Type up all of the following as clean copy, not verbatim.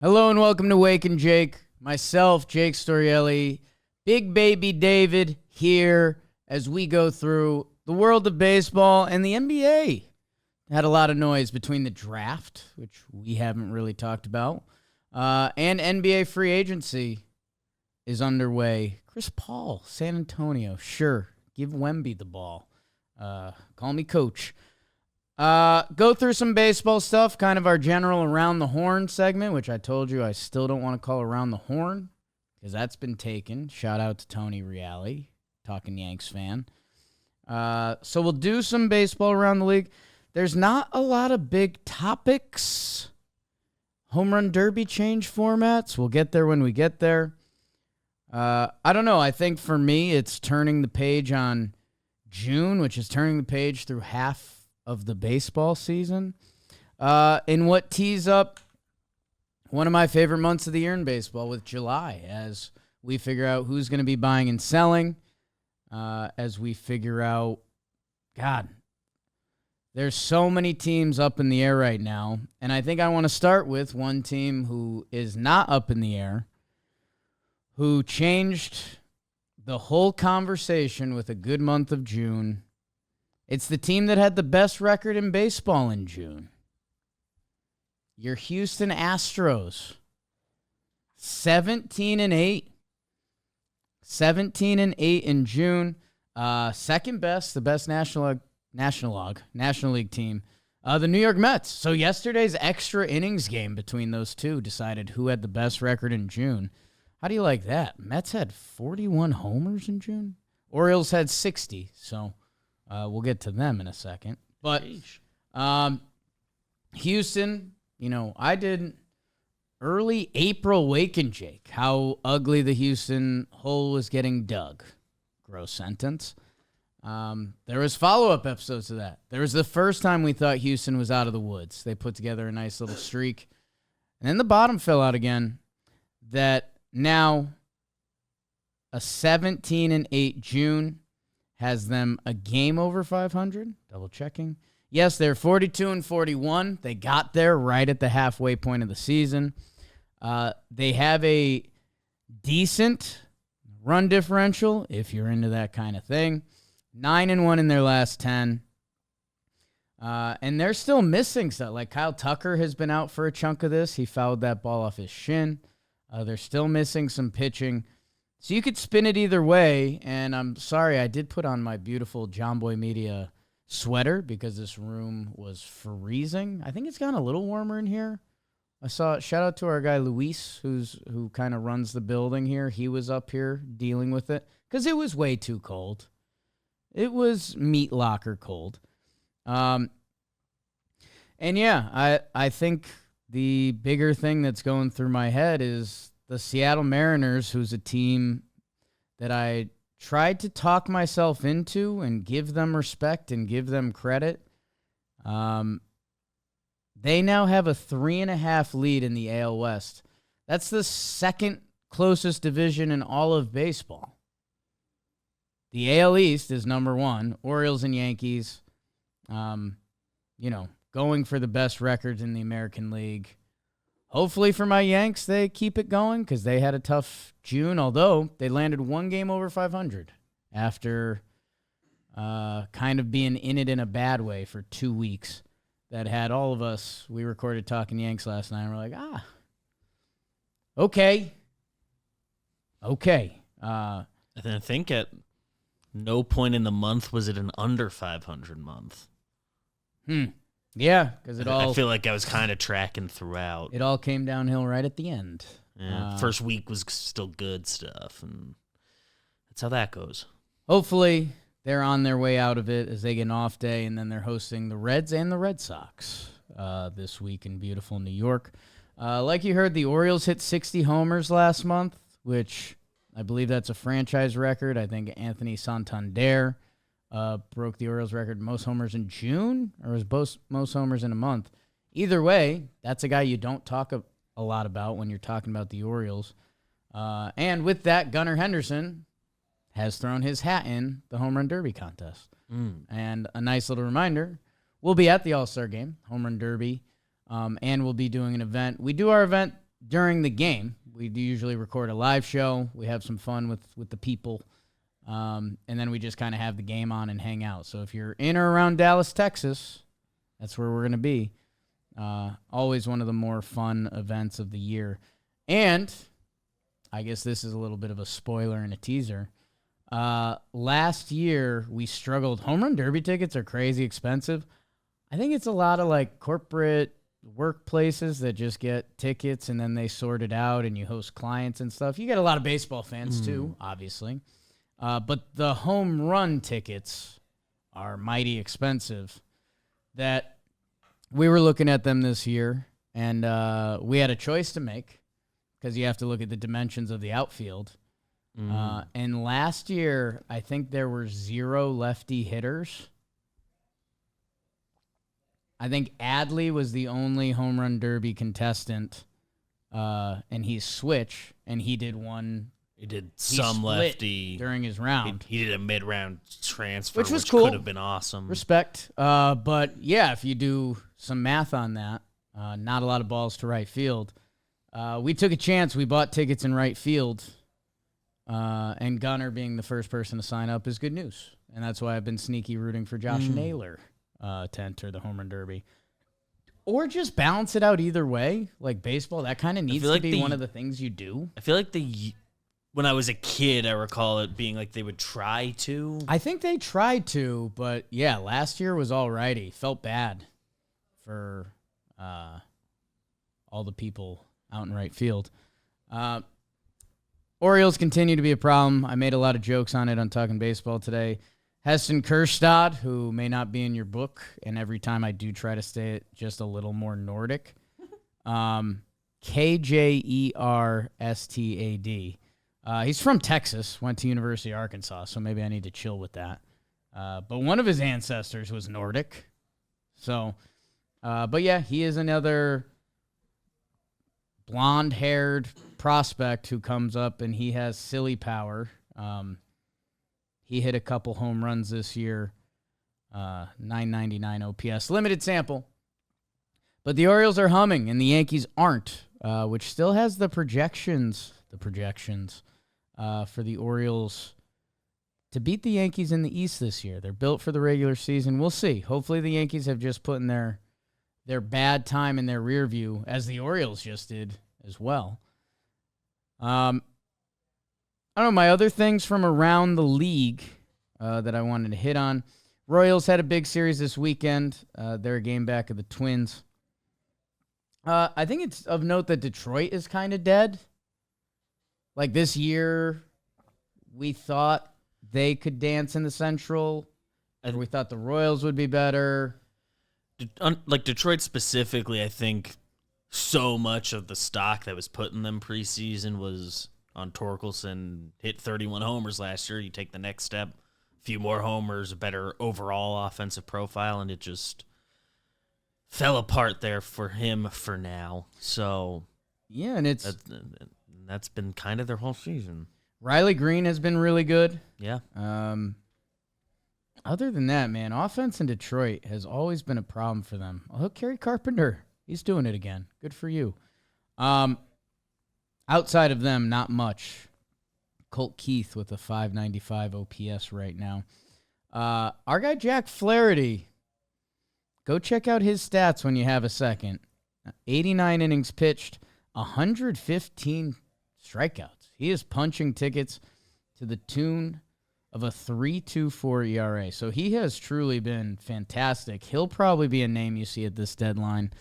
Hello and welcome to Wake and Jake. Myself, Jake Storielli, Big Baby David here as we go through the world of baseball and the NBA. Had a lot of noise between the draft, which we haven't really talked about, and NBA free agency is underway. Chris Paul, San Antonio, sure, give Wemby the ball. Call me coach. Go through some baseball stuff, kind of our general Around the Horn segment, which I told you I still don't want to call Around the Horn because that's been taken. Shout out to Tony Reale, Talking Yanks fan. So we'll do some baseball around the league. There's not a lot of big topics. Home run derby change formats. We'll get there when we get there. I don't know. I think for me, it's turning the page on June, which is turning the page through half of the baseball season. In what tees up one of my favorite months of the year in baseball with July, as we figure out who's going to be buying and selling, as we figure out, God, there's so many teams up in the air right now, and I think I want to start with one team who is not up in the air, who changed the whole conversation with a good month of June. It's the team that had the best record in baseball in June. Your Houston Astros. 17-8. 17-8 in June. Second best, the best National League team. The New York Mets. So yesterday's extra innings game between those two decided who had the best record in June. How do you like that? Mets had 41 homers in June. Orioles had 60, so we'll get to them in a second. But Houston, I did early April Wake and Jake, how ugly the Houston hole was getting dug. Gross sentence. There was follow-up episodes of that. There was the first time we thought Houston was out of the woods. They put together a nice little streak. And then the bottom fell out again. That now a 17-8 June has them a game over 500. Double checking. Yes, they're 42-41. They got there right at the halfway point of the season. They have a decent run differential, if you're into that kind of thing. 9-1 in their last 10. And they're still missing stuff. Like Kyle Tucker has been out for a chunk of this. He fouled that ball off his shin. They're still missing some pitching. So you could spin it either way, and I'm sorry, I did put on my beautiful John Boy Media sweater because this room was freezing. I think it's gotten a little warmer in here. Shout out to our guy Luis, who kind of runs the building here. He was up here dealing with it because it was way too cold. It was meat locker cold. And yeah, I think the bigger thing that's going through my head is the Seattle Mariners, who's a team that I tried to talk myself into and give them respect and give them credit. They now have a 3.5 lead in the AL West. That's the second closest division in all of baseball. The AL East is number one. Orioles and Yankees, going for the best records in the American League. Hopefully for my Yanks, they keep it going because they had a tough June, although they landed one game over 500 after kind of being in it in a bad way for 2 weeks. That had all of us, we recorded Talking Yanks last night, and we're like, okay. And I think at no point in the month was it an under 500 month. Yeah, because I feel like I was kind of tracking throughout. It all came downhill right at the end. Yeah, first week was still good stuff, and that's how that goes. Hopefully, they're on their way out of it as they get an off day, and then they're hosting the Reds and the Red Sox this week in beautiful New York. Like you heard, the Orioles hit 60 homers last month, which I believe that's a franchise record. I think Anthony Santander broke the Orioles record most homers in June, or was most homers in a month. Either way, that's a guy you don't talk a lot about when you're talking about the Orioles. And with that, Gunnar Henderson has thrown his hat in the home run derby contest. And a nice little reminder, we'll be at the All-Star game, home run derby, and we'll be doing an event. We do our event during the game. We do usually record a live show. We have some fun with the people. And then we just kind of have the game on and hang out. So if you're in or around Dallas, Texas, that's where we're going to be. Always one of the more fun events of the year. And I guess this is a little bit of a spoiler and a teaser. Last year, we struggled. Home Run Derby tickets are crazy expensive. I think it's a lot of like corporate workplaces that just get tickets and then they sort it out and you host clients and stuff. You get a lot of baseball fans too, obviously. But the home run tickets are mighty expensive. That we were looking at them this year, and we had a choice to make because you have to look at the dimensions of the outfield. And last year, I think there were 0 lefty hitters. I think Adley was the only home run derby contestant, and he's switch, and he did one. He did some lefty during his round. He did a mid-round transfer, which was cool. Could have been awesome. Respect. But, yeah, if you do some math on that, not a lot of balls to right field. We took a chance. We bought tickets in right field, and Gunnar being the first person to sign up is good news. And that's why I've been sneaky rooting for Josh Naylor to enter the home run derby. Or just balance it out either way. Like baseball, that kind of needs to be one of the things you do. I feel like when I was a kid, I recall it being like they would try to. I think they tried to, but yeah, last year was alrighty. Felt bad for all the people out in right field. Orioles continue to be a problem. I made a lot of jokes on it on Talking Baseball today. Heston Kjerstad, who may not be in your book, and every time I do try to say it just a little more Nordic. Kjerstad. He's from Texas, went to University of Arkansas, so maybe I need to chill with that. But one of his ancestors was Nordic. So, but yeah, he is another blonde-haired prospect who comes up, and he has silly power. He hit a couple home runs this year, 999 OPS, limited sample. But the Orioles are humming, and the Yankees aren't, which still has the projections for the Orioles to beat the Yankees in the East this year. They're built for the regular season. We'll see. Hopefully the Yankees have just put in their bad time in their rear view, as the Orioles just did as well. I don't know, my other things from around the league that I wanted to hit on. Royals had a big series this weekend. They're a game back of the Twins. I think it's of note that Detroit is kind of dead. Like this year, we thought they could dance in the Central, and we thought the Royals would be better. Like Detroit specifically, I think so much of the stock that was put in them preseason was on Torkelson. Hit 31 homers last year. You take the next step, a few more homers, a better overall offensive profile, and it just fell apart there for him for now. So yeah, and that's been kind of their whole season. Riley Green has been really good. Yeah. Other than that, man, offense in Detroit has always been a problem for them. Although Kerry Carpenter, he's doing it again. Good for you. Outside of them, not much. Colt Keith with a 595 OPS right now. Our guy Jack Flaherty, go check out his stats when you have a second. 89 innings pitched, 115 strikeouts. He is punching tickets to the tune of a 3.24 ERA. So he has truly been fantastic. He'll probably be a name you see at this deadline.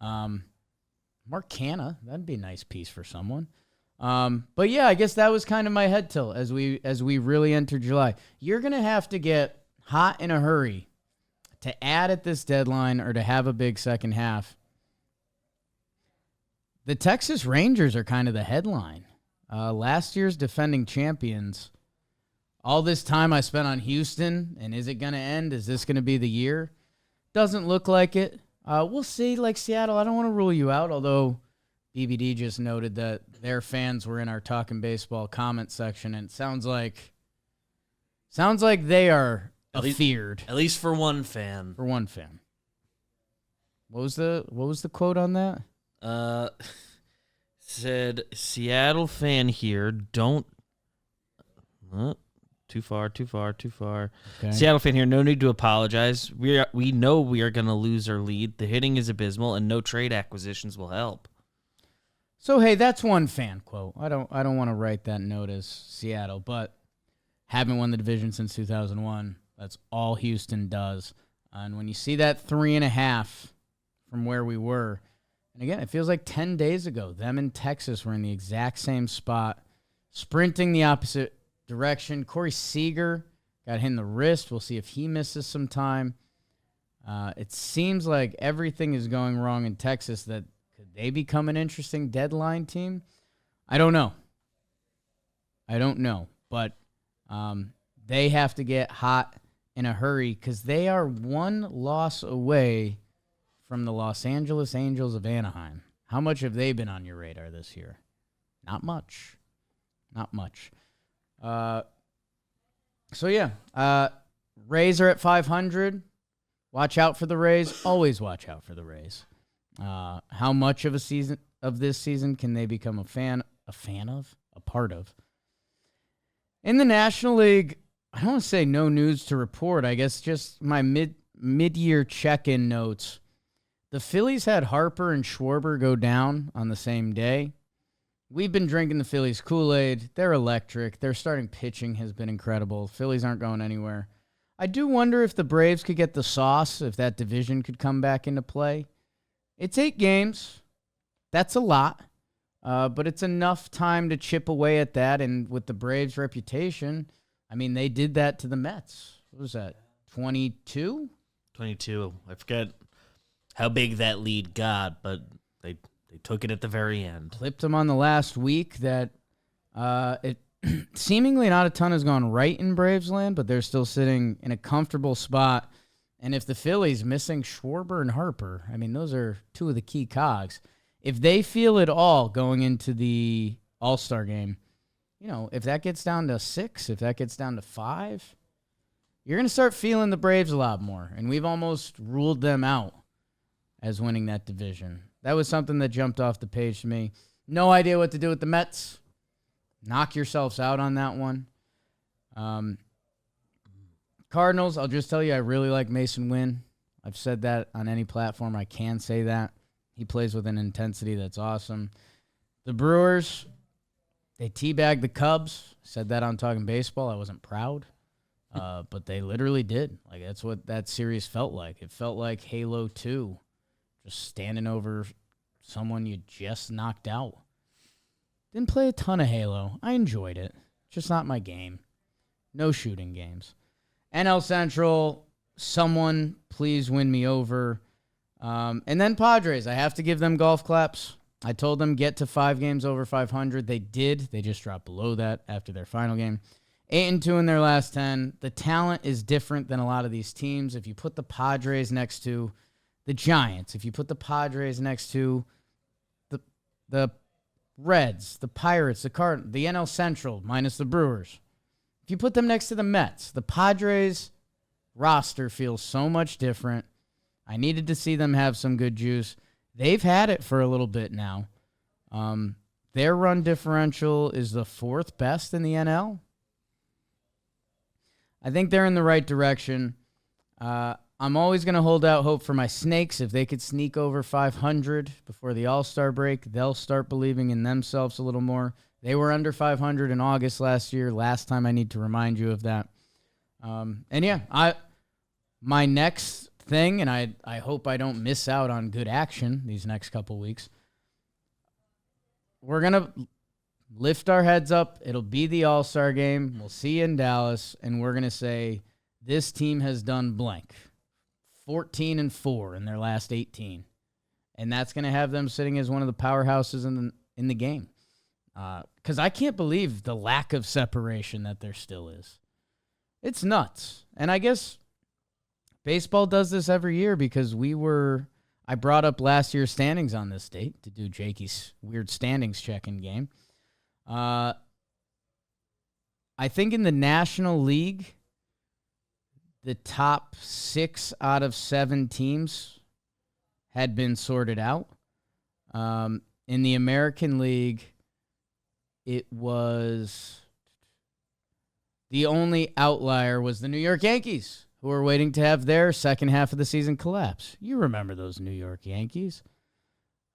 Mark Canha, that'd be a nice piece for someone. But yeah, I guess that was kind of my head tilt as we really enter July. You're gonna have to get hot in a hurry to add at this deadline or to have a big second half. The Texas Rangers are kind of the headline. Last year's defending champions. All this time I spent on Houston, and is it going to end? Is this going to be the year? Doesn't look like it. We'll see. Like Seattle, I don't want to rule you out, although BBD just noted that their fans were in our Talking Baseball comment section, and it sounds like they are feared. At least for one fan. For one fan. What was the quote on that? Said Seattle fan here. Don't. Too far. Okay. Seattle fan here. No need to apologize. We know we are going to lose our lead. The hitting is abysmal, and no trade acquisitions will help. So hey, that's one fan quote. I don't want to write that note as Seattle, but haven't won the division since 2001. That's all Houston does. And when you see that 3.5 from where we were, and again, it feels like 10 days ago, them in Texas were in the exact same spot, sprinting the opposite direction. Corey Seager got hit in the wrist. We'll see if he misses some time. It seems like everything is going wrong in Texas. That could they become an interesting deadline team? I don't know. But they have to get hot in a hurry because they are one loss away from the Los Angeles Angels of Anaheim. How much have they been on your radar this year? Not much. Rays are at 500. Watch out for the Rays. Always watch out for the Rays. How much of this season can they become a part of? In the National League, I don't want to say no news to report. I guess just my mid-year check-in notes. The Phillies had Harper and Schwarber go down on the same day. We've been drinking the Phillies Kool-Aid. They're electric. Their starting pitching has been incredible. Phillies aren't going anywhere. I do wonder if the Braves could get the sauce, if that division could come back into play. It's 8 games. That's a lot. But it's enough time to chip away at that. And with the Braves' reputation, I mean, they did that to the Mets. What was that, 22? 22. I forget how big that lead got, but they took it at the very end. Clipped them on the last week. That it seemingly not a ton has gone right in Braves land, but they're still sitting in a comfortable spot. And if the Phillies missing Schwarber and Harper, I mean, those are two of the key cogs. If they feel it all going into the All-Star game, if that gets down to 6, if that gets down to 5, you're going to start feeling the Braves a lot more. And we've almost ruled them out as winning that division. That was something that jumped off the page to me. No idea what to do with the Mets. Knock yourselves out on that one. Cardinals, I'll just tell you, I really like Mason Wynn. I've said that on any platform. I can say that. He plays with an intensity that's awesome. The Brewers, they teabagged the Cubs. Said that on Talking Baseball. I wasn't proud, but they literally did. Like, that's what that series felt like. It felt like Halo 2, just standing over someone you just knocked out. Didn't play a ton of Halo. I enjoyed it. Just not my game. No shooting games. NL Central, someone please win me over. And then Padres, I have to give them golf claps. I told them get to 5 games over 500. They did. They just dropped below that after their final game. 8-2 in their last 10. The talent is different than a lot of these teams. If you put the Padres next to the Giants, if you put the Padres next to the Reds, the Pirates, the Cardinals, the NL Central minus the Brewers, if you put them next to the Mets, the Padres roster feels so much different. I needed to see them have some good juice. They've had it for a little bit now. Their run differential is the 4th best in the NL. I think they're in the right direction. I'm always going to hold out hope for my Snakes. If they could sneak over 500 before the All-Star break, they'll start believing in themselves a little more. They were under 500 in August last year. Last time I need to remind you of that. My next thing, and I hope I don't miss out on good action these next couple weeks, we're going to lift our heads up. It'll be the All-Star game. We'll see you in Dallas, and we're going to say this team has done blank. 14-4 in their last 18. And that's going to have them sitting as one of the powerhouses in the game. Because I can't believe the lack of separation that there still is. It's nuts. And I guess baseball does this every year because I brought up last year's standings on this date to do Jakey's weird standings check-in game. I think in the National League, the top 6 out of 7 teams had been sorted out. in the American League, it was the only outlier was the New York Yankees, who are waiting to have their second half of the season collapse. You remember those New York Yankees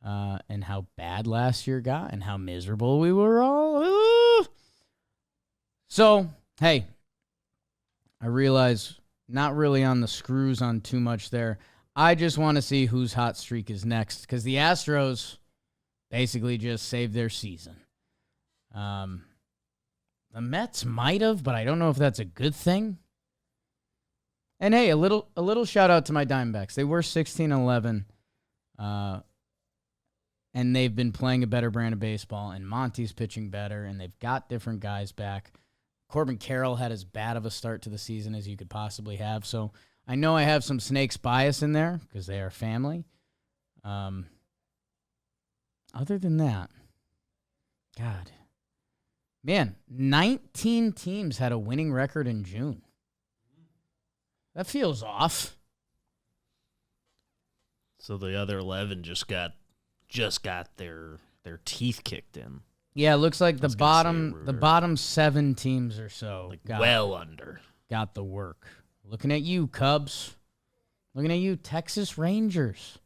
and how bad last year got and how miserable we were all. Ooh. So, hey, I realize not really on the screws on too much there. I just want to see whose hot streak is next because the Astros basically just saved their season. The Mets might have, but I don't know if that's a good thing. And hey, a little shout out to my Diamondbacks. They were 16-11, and they've been playing a better brand of baseball. And Monty's pitching better, and they've got different guys back. Corbin Carroll had as bad of a start to the season as you could possibly have. So I know I have some Snakes bias in there because they are family. Other than that, God. Man, 19 teams had a winning record in June. That feels off. So the other 11 just got their teeth kicked in. Yeah, it looks like the bottom 7 teams or so got the work. Looking at you, Cubs. Looking at you, Texas Rangers.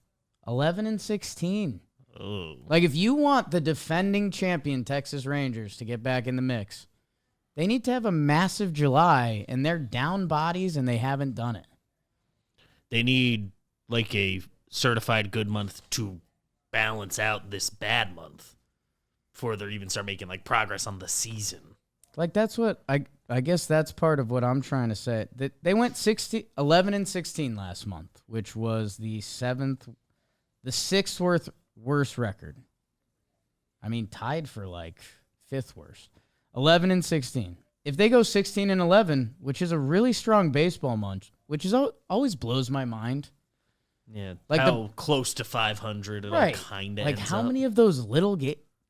11-16. Oh. Like, if you want the defending champion Texas Rangers to get back in the mix, they need to have a massive July, and they're down bodies, and they haven't done it. They need, like, a certified good month to balance out this bad month before they even start making, like, progress on the season. Like, that's what I guess that's part of what I'm trying to say. They went 11-16 last month, which was the sixth worst record. I mean, tied for like 5th worst. 11-16. If they go 16-11, which is a really strong baseball month, which is always blows my mind. Yeah, like how close to 500 it all kind of like how many of those little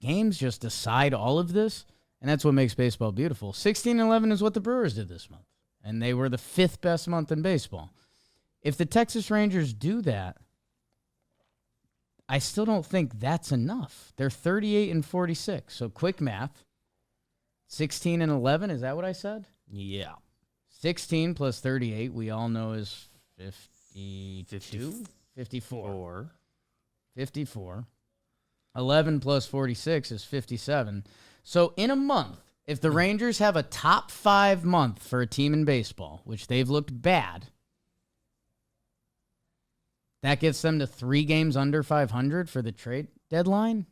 games just decide all of this, and that's what makes baseball beautiful. 16-11 is what the Brewers did this month, and they were the 5th best month in baseball. If the Texas Rangers do that, I still don't think that's enough. They're 38-46. So quick math. 16-11, is that what I said? Yeah. 16 plus 38, we all know is 52? 54. 54. 11 plus 46 is 57. So in a month, if the Rangers have a top 5 month for a team in baseball, which they've looked bad, that gets them to 3 games under 500 for the trade deadline.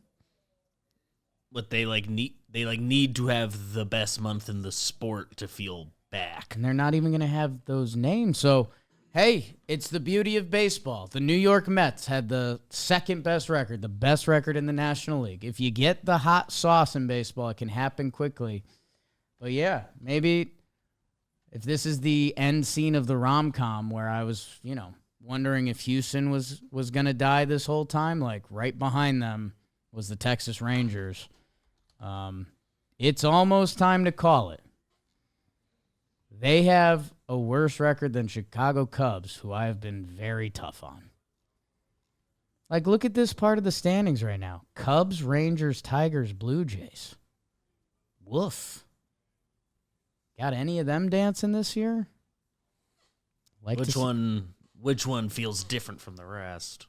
But they need to have the best month in the sport to feel back. And they're not even going to have those names. So, hey, it's the beauty of baseball. The New York Mets had the 2nd best record, the best record in the National League. If you get the hot sauce in baseball, it can happen quickly. But yeah, maybe if this is the end scene of the rom-com where I was, wondering if Houston was going to die this whole time, like right behind them was the Texas Rangers. It's almost time to call it. They have a worse record than Chicago Cubs, who I have been very tough on. Like, look at this part of the standings right now. Cubs, Rangers, Tigers, Blue Jays. Woof. Got any of them dancing this year? Which one feels different from the rest?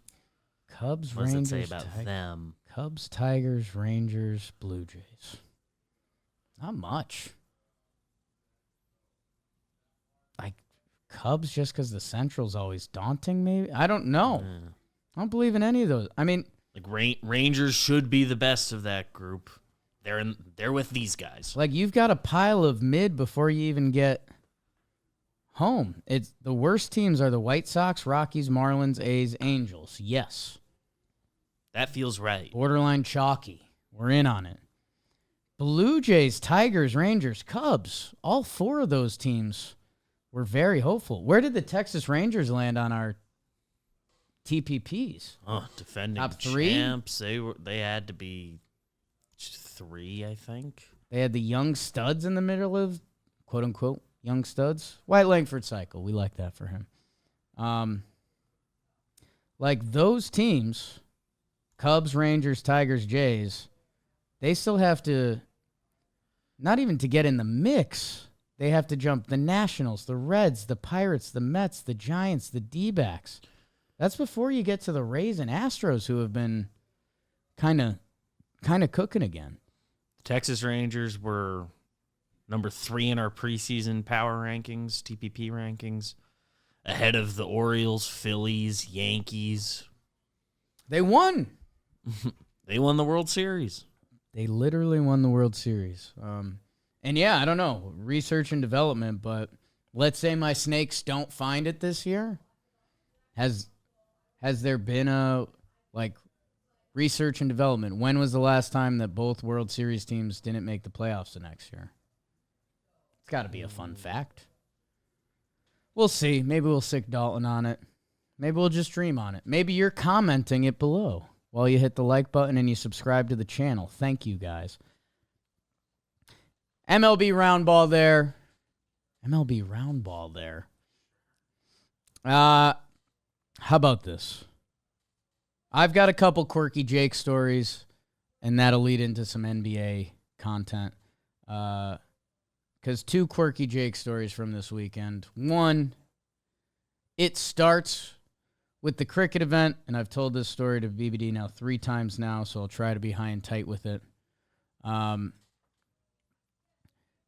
Cubs, What does Rangers, it say about them? Cubs, Tigers, Rangers, Blue Jays. Not much. Like, Cubs just because the Central's always daunting, maybe? I don't know. Yeah. I don't believe in any of those. I mean, like Rangers should be the best of that group. They're with these guys. like, you've got a pile of mid before you even get home. It's the worst teams are the White Sox, Rockies, Marlins, A's, Angels. Yes. That feels right. Borderline chalky. We're in on it. Blue Jays, Tigers, Rangers, Cubs. All 4 of those teams were very hopeful. Where did the Texas Rangers land on our TPPs? Oh, defending top 3 champs. They had to be 3, I think. They had the young studs in the middle of, quote unquote, young studs. White Langford cycle. We like that for him. Like those teams Cubs, Rangers, Tigers, Jays, they still have to, not even to get in the mix, they have to jump the Nationals, the Reds, the Pirates, the Mets, the Giants, the D-backs. That's before you get to the Rays and Astros, who have been kind of cooking again. Texas Rangers were number 3 in our preseason power rankings, TPP rankings, ahead of the Orioles, Phillies, Yankees. They won. They won the World Series. They literally won the World Series. And yeah, I don't know, research and development, but let's say my Snakes don't find it this year. Has there been a, research and development? When was the last time that both World Series teams didn't make the playoffs the next year? It's got to be a fun fact. We'll see. Maybe we'll sick Dalton on it. Maybe we'll just dream on it. Maybe you're commenting it below while you hit the like button and you subscribe to the channel. Thank you, guys. MLB round ball there. How about this? I've got a couple quirky Jake stories, and that'll lead into some NBA content. Because 2 quirky Jake stories from this weekend. One, it starts with the cricket event, and I've told this story to BBD now 3 times now, so I'll try to be high and tight with it.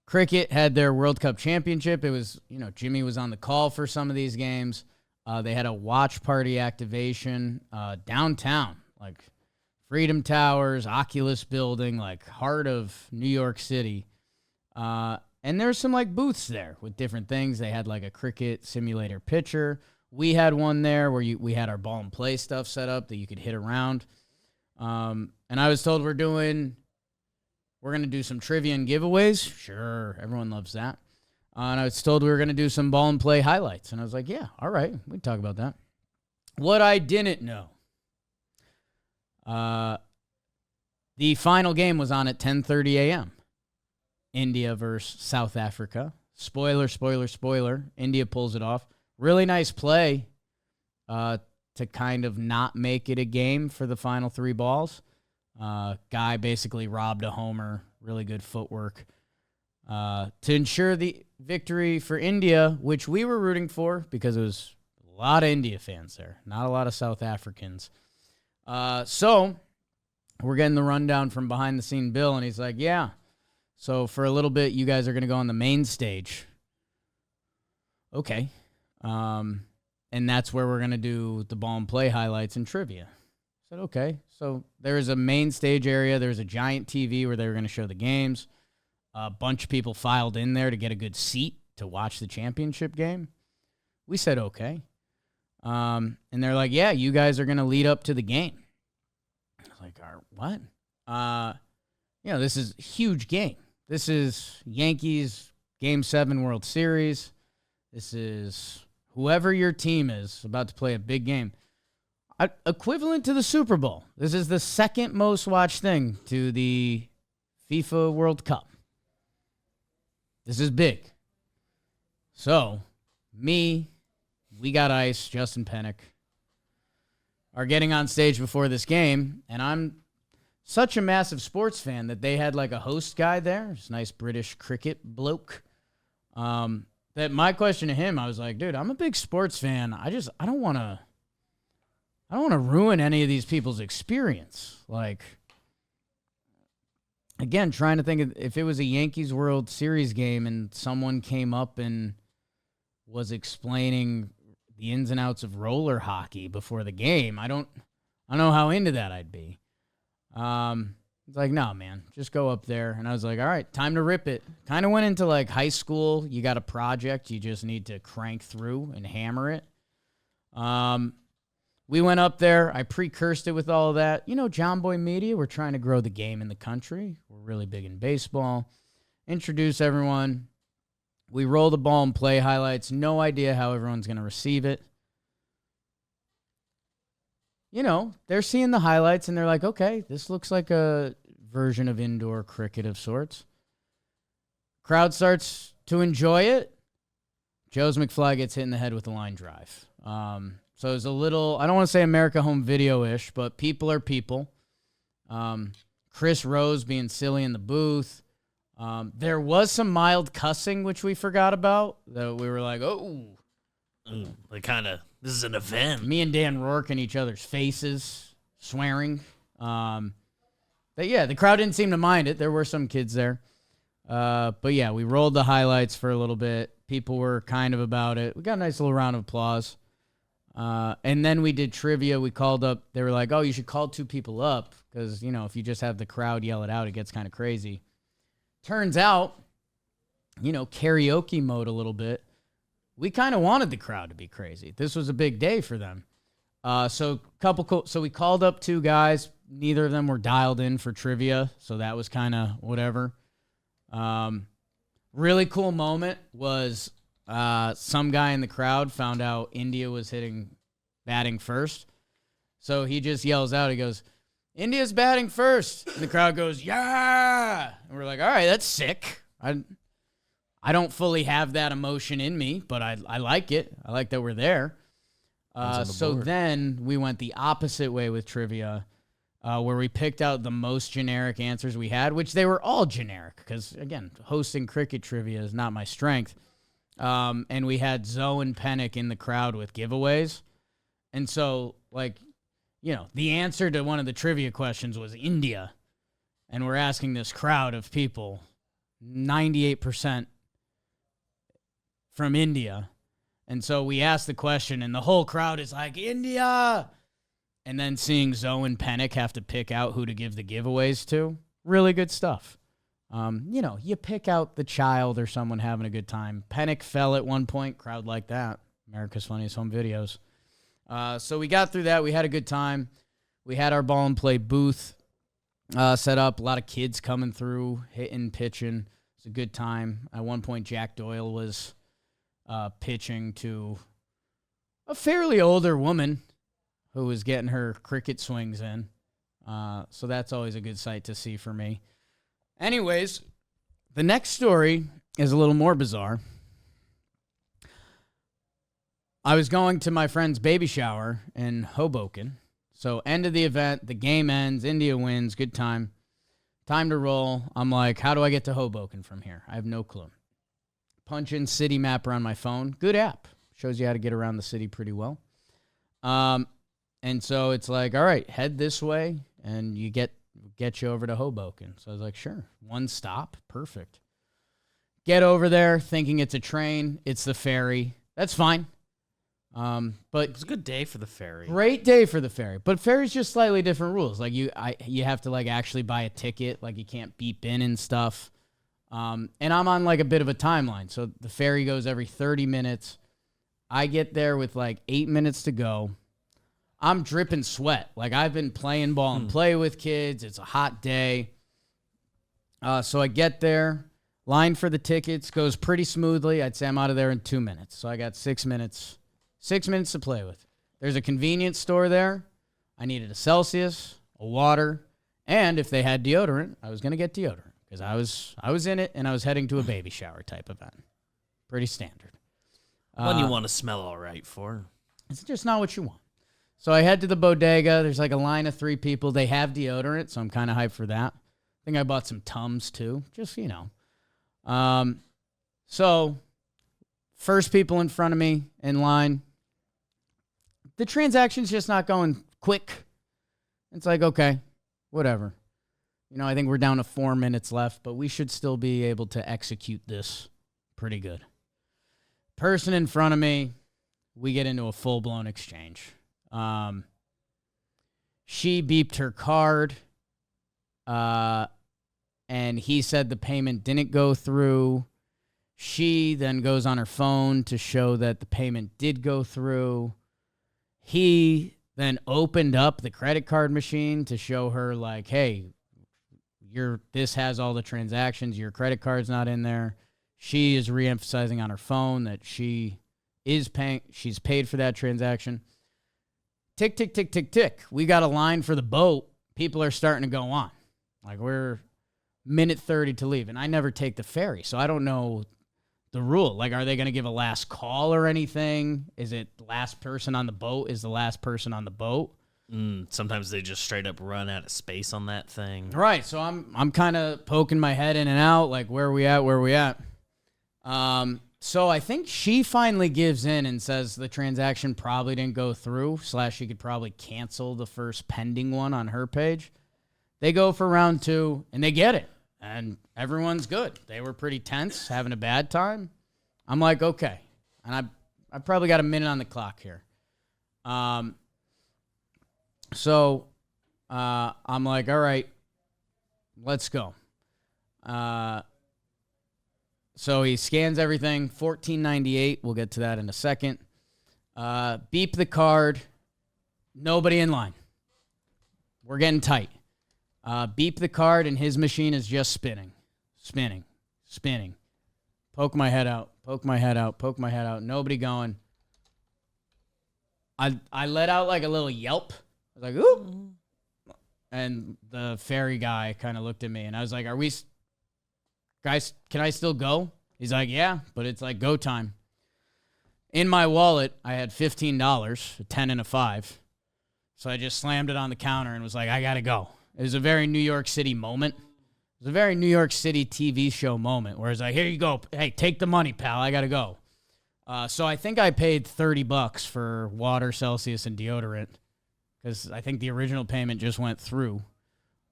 Cricket had their World Cup championship. It was, Jimmy was on the call for some of these games. They had a watch party activation downtown, like Freedom Towers, Oculus Building, heart of New York City. And there's some booths there with different things. They had a cricket simulator pitcher. We had one there where we had our ball and play stuff set up that you could hit around. And I was told we're going to do some trivia and giveaways. Sure, everyone loves that. And I was told we were going to do some ball and play highlights. And I was like, yeah, all right, we can talk about that. What I didn't know, the final game was on at 10:30 a.m. India versus South Africa. Spoiler. India pulls it off. Really nice play to kind of not make it a game for the final 3 balls. Guy basically robbed a homer. Really good footwork. To ensure the victory for India, which we were rooting for because it was a lot of India fans there, not a lot of South Africans. So we're getting the rundown from behind the scene Bill, and he's like, yeah, so for a little bit, you guys are going to go on the main stage. Okay. And that's where we're going to do the ball and play highlights and trivia. I said, okay. So there's a main stage area. There's a giant TV where they were going to show the games. A bunch of people filed in there to get a good seat to watch the championship game. We said, okay. And they're like, yeah, you guys are going to lead up to the game. I was like, what? This is a huge game. This is Yankees Game 7 World Series. This is whoever your team is about to play a big game. Equivalent to the Super Bowl. This is the second most watched thing to the FIFA World Cup. This is big. So, we got ice, Justin Pennick, are getting on stage before this game, and I'm such a massive sports fan that they had a host guy there, this nice British cricket bloke. That my question to him, I was like, dude, I'm a big sports fan. I don't want to ruin any of these people's experience. Again, trying to think of if it was a Yankees World Series game and someone came up and was explaining the ins and outs of roller hockey before the game, I don't know how into that I'd be. It's like, no, man, just go up there. And I was like, all right, time to rip it. Kind of went into high school. You got a project. You just need to crank through and hammer it. We went up there. I precursed it with all of that. John Boy Media, we're trying to grow the game in the country. We're really big in baseball. Introduce everyone. We roll the ball and play highlights. No idea how everyone's going to receive it. They're seeing the highlights and they're like, okay, this looks like a version of indoor cricket of sorts. Crowd starts to enjoy it. Joe's McFly gets hit in the head with a line drive. So it was a little, I don't want to say America Home Video-ish, but people are people. Chris Rose being silly in the booth. There was some mild cussing, which we forgot about. That we were like, oh. Like this is an event. Me and Dan Rourke in each other's faces, swearing. But yeah, the crowd didn't seem to mind it. There were some kids there. But yeah, we rolled the highlights for a little bit. People were kind of about it. We got a nice little round of applause. And then we did trivia. We called up. They were like, oh, you should call 2 people up because, if you just have the crowd yell it out, it gets kind of crazy. Turns out, karaoke mode a little bit. We kind of wanted the crowd to be crazy. This was a big day for them. So we called up 2 guys. Neither of them were dialed in for trivia, so that was kind of whatever. Really cool moment was some guy in the crowd found out India was batting first. So he just yells out, he goes, India's batting first. And the crowd goes, yeah. And we're like, all right, that's sick. I don't fully have that emotion in me, but I like it. I like that we're there. So then we went the opposite way with trivia, where we picked out the most generic answers we had, which they were all generic because, again, hosting cricket trivia is not my strength. And we had Zoe and Pennick in the crowd with giveaways. And so, the answer to one of the trivia questions was India. And we're asking this crowd of people, 98% from India. And so we asked the question, and the whole crowd is like, India! And then seeing Zoe and Pennick have to pick out who to give the giveaways to, really good stuff. You pick out the child or someone having a good time. Pennick fell at one point, crowd like that. America's Funniest Home Videos. So we got through that. We had a good time. We had our ball and play booth set up. A lot of kids coming through, hitting, pitching. It's a good time. At one point, Jack Doyle was pitching to a fairly older woman who was getting her cricket swings in. So that's always a good sight to see for me. Anyways, the next story is a little more bizarre. I was going to my friend's baby shower in Hoboken. So end of the event, the game ends, India wins, good time. Time to roll. I'm like, how do I get to Hoboken from here? I have no clue. Punch in City Mapper on my phone. Good app. Shows you how to get around the city pretty well. And so it's like, all right, head this way, and you get you over to Hoboken. So I was like, sure. One stop. Perfect. Get over there thinking it's a train. It's the ferry. That's fine. But it's a good day for the ferry. Great day for the ferry. But ferry's just slightly different rules. Like you have to actually buy a ticket. Like you can't beep in and stuff. And I'm on a bit of a timeline. So the ferry goes every 30 minutes. I get there with 8 minutes to go. I'm dripping sweat. I've been playing ball and play with kids. It's a hot day. So I get there. Line for the tickets goes pretty smoothly. I'd say I'm out of there in 2 minutes. So I got 6 minutes. 6 minutes to play with. There's a convenience store there. I needed a Celsius, a water, and if they had deodorant, I was going to get deodorant because I was in it and I was heading to a baby shower type event. Pretty standard. One you want to smell all right for. It's just not what you want. So I head to the bodega. There's a line of 3 people. They have deodorant, so I'm kind of hyped for that. I think I bought some Tums too, just, So first people in front of me in line. The transaction's just not going quick. It's like, okay, whatever. I think we're down to 4 minutes left, but we should still be able to execute this pretty good. Person in front of me, we get into a full-blown exchange. She beeped her card, and he said the payment didn't go through. She then goes on her phone to show that the payment did go through. He then opened up the credit card machine to show her hey, this has all the transactions. Your credit card's not in there. She is reemphasizing on her phone that she is paying. She's paid for that transaction. Tick, tick, tick, tick, tick. We got a line for the boat. People are starting to go on. We're minute 30 to leave. And I never take the ferry, so I don't know the rule? Like, are they going to give a last call or anything? Is it last person on the boat is the last person on the boat? Sometimes they just straight up run out of space on that thing. Right. So I'm kind of poking my head in and out, like, where are we at? So I think she finally gives in and says the transaction probably didn't go through, / she could probably cancel the first pending one on her page. They go for round 2, and they get it. And everyone's good. They were pretty tense, having a bad time. I'm like, okay. And I probably got a minute on the clock here. So I'm like, all right, let's go. So he scans everything, $14.98. We'll get to that in a second. Beep the card. Nobody in line. We're getting tight. Beep the card, and his machine is just spinning. Poke my head out. Nobody going. I let out like a little yelp. I was like, ooh. And the ferry guy kind of looked at me, and I was like, guys, can I still go? He's like, yeah, but it's like go time. In my wallet, I had $15, a 10 and a 5. So I just slammed it on the counter and was like, I got to go. It was a very New York City moment. It was a very New York City TV show moment where it's like, here you go. Hey, take the money, pal. I got to go. So I think I paid $30 for water, Celsius, and deodorant because I think the original payment just went through.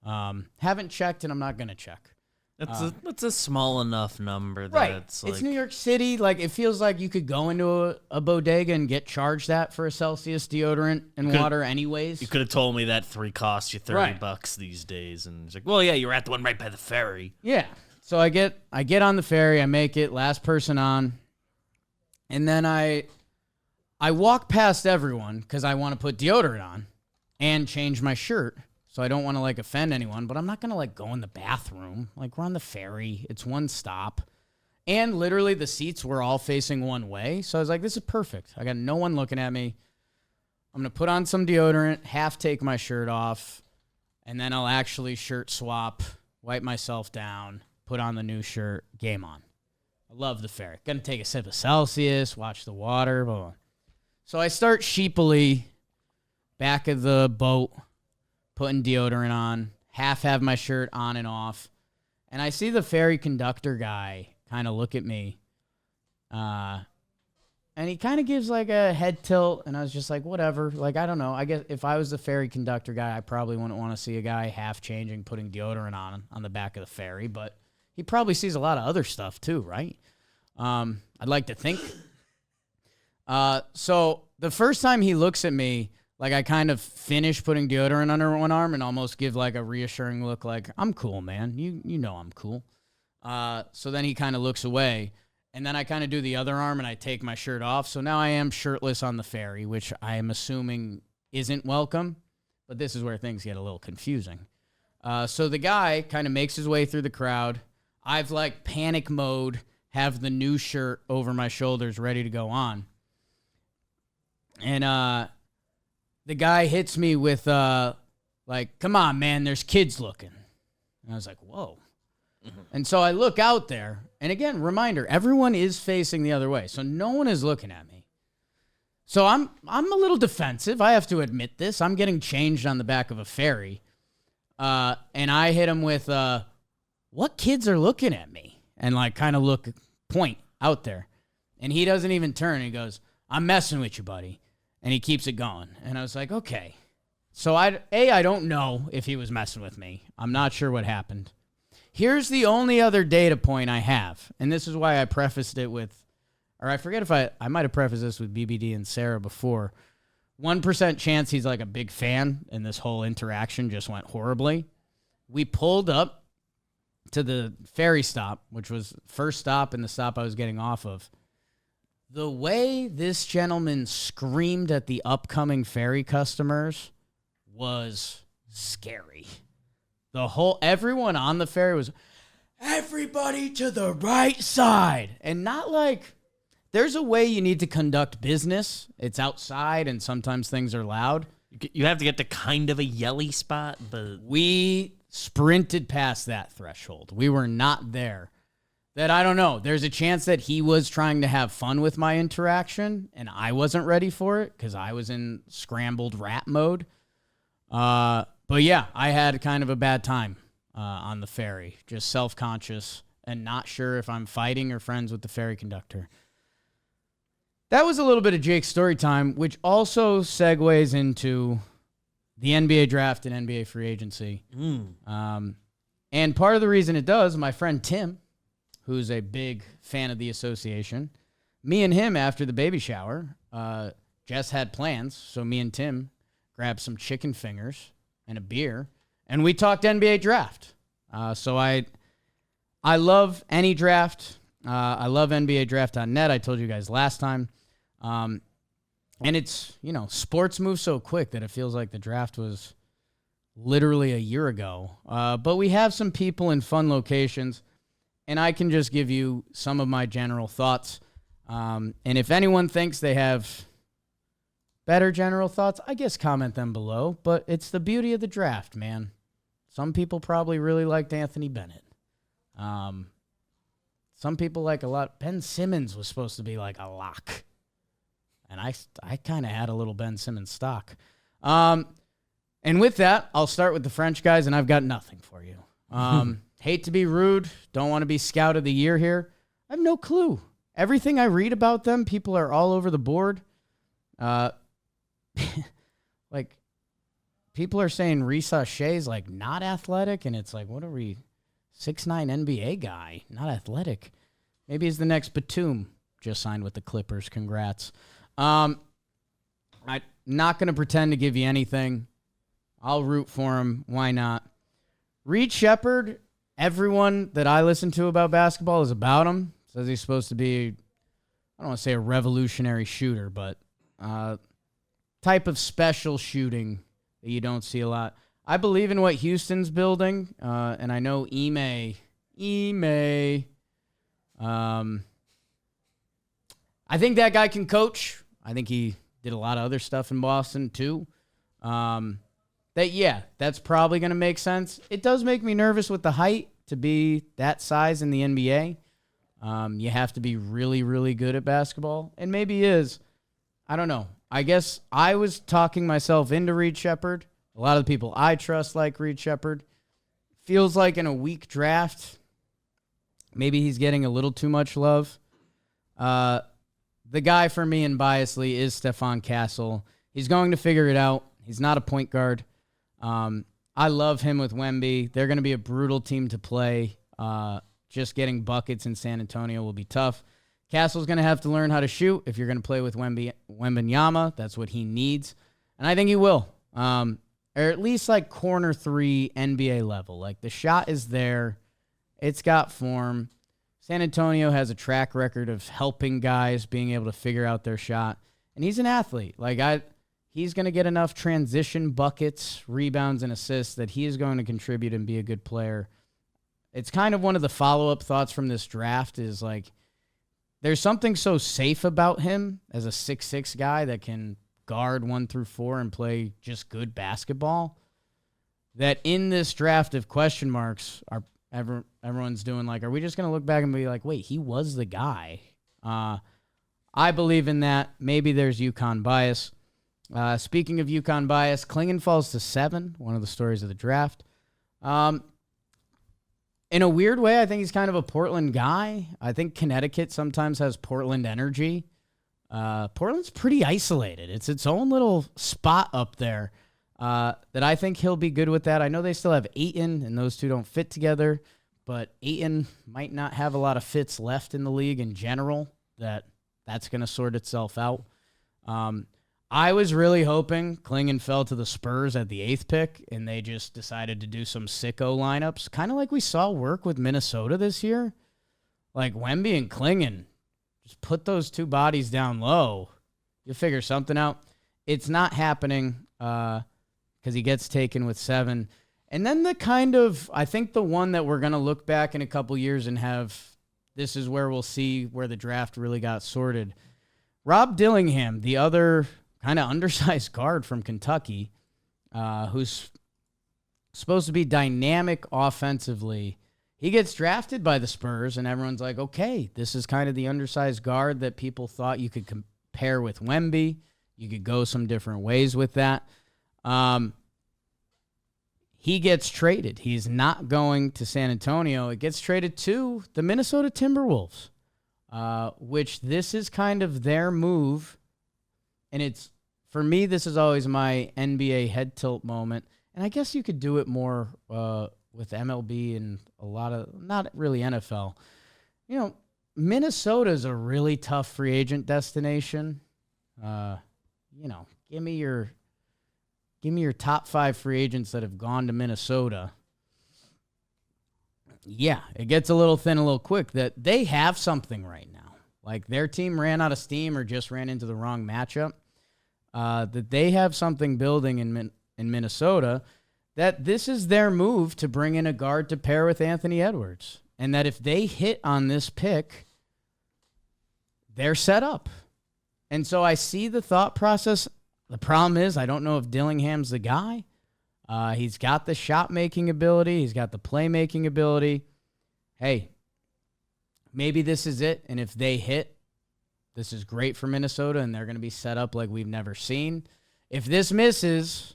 Haven't checked, and I'm not going to check. That's a small enough number that right. It's like... It's New York City. Like, it feels like you could go into a bodega and get charged that for a Celsius deodorant and water anyways. You could have told me that 3 costs you $30 these days. And it's like, well, yeah, you're at the one right by the ferry. Yeah. So I get on the ferry. I make it. Last person on. And then I walk past everyone because I want to put deodorant on and change my shirt. So I don't want to, like, offend anyone, but I'm not going to, like, go in the bathroom. Like, we're on the ferry. It's one stop. And literally the seats were all facing one way. So I was like, this is perfect. I got no one looking at me. I'm going to put on some deodorant, half take my shirt off, and then I'll actually shirt swap, wipe myself down, put on the new shirt, game on. I love the ferry. Going to take a sip of Celsius, watch the water, blah, blah. So I start sheepily back of the boat, putting deodorant on, half have my shirt on and off. And I see the ferry conductor guy kind of look at me. And he kind of gives like a head tilt. And I was just like, whatever. Like, I don't know. I guess if I was the ferry conductor guy, I probably wouldn't want to see a guy half changing, putting deodorant on the back of the ferry. But he probably sees a lot of other stuff too, right? I'd like to think. So the first time he looks at me, like, I kind of finish putting deodorant under one arm and almost give, like, a reassuring look like, I'm cool, man. You know I'm cool. So then he kind of looks away. And then I kind of do the other arm and I take my shirt off. So now I am shirtless on the ferry, which I am assuming isn't welcome. But this is where things get a little confusing. So the guy kind of makes his way through the crowd. I've, like, panic mode, have the new shirt over my shoulders ready to go on. And, the guy hits me with, like, come on, man, there's kids looking. And I was like, whoa. Mm-hmm. And so I look out there. And again, reminder, everyone is facing the other way. So no one is looking at me. So I'm a little defensive. I have to admit this. I'm getting changed on the back of a ferry. And I hit him with, what kids are looking at me? And, like, kind of point out there. And he doesn't even turn. He goes, I'm messing with you, buddy. And he keeps it going. And I was like, okay. So I don't know if he was messing with me. I'm not sure what happened. Here's the only other data point I have. And this is why I prefaced it with, or I forget if I might have prefaced this with BBD and Sarah before. 1% chance he's like a big fan and this whole interaction just went horribly. We pulled up to the ferry stop, which was first stop and the stop I was getting off of. The way this gentleman screamed at the upcoming ferry customers was scary. Everyone on the ferry was, everybody to the right side. And not like, there's a way you need to conduct business. It's outside and sometimes things are loud. You have to get to kind of a yelly spot, but... We sprinted past that threshold. We were not there. that I don't know. There's a chance that he was trying to have fun with my interaction, and I wasn't ready for it because I was in scrambled rat mode. But yeah, I had kind of a bad time on the ferry, just self-conscious and not sure if I'm fighting or friends with the ferry conductor. That was a little bit of Jake's story time, which also segues into the NBA draft and NBA free agency. And part of the reason it does, my friend Tim, who's a big fan of the association, me and him after the baby shower, Jess had plans, so me and Tim grabbed some chicken fingers and a beer, and we talked NBA draft. So I love any draft. I love NBA Draft.net. I told you guys last time. And it's, sports move so quick that it feels like the draft was literally a year ago. But we have some people in fun locations, and I can just give you some of my general thoughts. And if anyone thinks they have better general thoughts, I guess comment them below. But it's the beauty of the draft, man. Some people probably really liked Anthony Bennett. Some people like a lot. Ben Simmons was supposed to be like a lock. And I kind of had a little Ben Simmons stock. And with that, I'll start with the French guys, and I've got nothing for you. Hate to be rude. Don't want to be scout of the year here. I have no clue. Everything I read about them, people are all over the board. Like, people are saying Risa Shea's like not athletic, and it's like, what are we? 6'9" NBA guy, not athletic. Maybe he's the next Batum. Just signed with the Clippers. Congrats. I'm not going to pretend to give you anything. I'll root for him. Why not? Reed Shepherd, everyone that I listen to about basketball is about him. Says he's supposed to be, I don't want to say a revolutionary shooter, but type of special shooting that you don't see a lot. I believe in what Houston's building, and I know I think that guy can coach. I think he did a lot of other stuff in Boston, too. That's probably going to make sense. It does make me nervous with the height to be that size in the NBA. You have to be really, really good at basketball, and maybe he is. I don't know. I guess I was talking myself into Reed Shepherd. A lot of the people I trust like Reed Shepherd. Feels like in a weak draft, maybe he's getting a little too much love. The guy for me in biasly is Stephon Castle. He's going to figure it out. He's not a point guard. I love him with Wemby. They're going to be a brutal team to play. Just getting buckets in San Antonio will be tough. Castle's going to have to learn how to shoot if you're going to play with Wembanyama. That's what he needs. And I think he will. Or at least like corner 3 NBA level. Like the shot is there. It's got form. San Antonio has a track record of helping guys being able to figure out their shot. And he's an athlete. He's going to get enough transition buckets, rebounds, and assists that he is going to contribute and be a good player. It's kind of one of the follow-up thoughts from this draft is like, there's something so safe about him as a 6'6" guy that can guard 1 through 4 and play just good basketball, that in this draft of question marks, everyone's doing like, are we just going to look back and be like, wait, he was the guy? I believe in that. Maybe there's UConn bias. Speaking of UConn bias, Klingon falls to 7, one of the stories of the draft. In a weird way, I think he's kind of a Portland guy. I think Connecticut sometimes has Portland energy. Portland's pretty isolated. It's its own little spot up there that I think he'll be good with that. I know they still have Ayton, and those two don't fit together, but Ayton might not have a lot of fits left in the league in general. That's going to sort itself out. I was really hoping Klingon fell to the Spurs at the 8th pick, and they just decided to do some sicko lineups, kind of like we saw work with Minnesota this year. Like Wemby and Klingon, just put those two bodies down low. You'll figure something out. It's not happening because he gets taken with 7. And then I think the one that we're going to look back in a couple years and this is where we'll see where the draft really got sorted. Rob Dillingham, the other kind of undersized guard from Kentucky, who's supposed to be dynamic offensively. he gets drafted by the Spurs, and everyone's like, okay, this is kind of the undersized guard that people thought you could compare with Wemby. You could go some different ways with that. He gets traded. He's not going to San Antonio. It gets traded to the Minnesota Timberwolves, which this is kind of their move. And it's, for me, this is always my NBA head tilt moment. And I guess you could do it more with MLB and a lot of, not really NFL. You know, Minnesota is a really tough free agent destination. You know, give me your top 5 free agents that have gone to Minnesota. Yeah, it gets a little thin a little quick. That they have something right now. Like their team ran out of steam or just ran into the wrong matchup. That they have something building in Minnesota. That this is their move to bring in a guard to pair with Anthony Edwards. And that if they hit on this pick, they're set up. And so I see the thought process. The problem is I don't know if Dillingham's the guy. He's got the shot-making ability. He's got the playmaking ability. Hey, maybe this is it. And if they hit, this is great for Minnesota, and they're going to be set up like we've never seen. If this misses,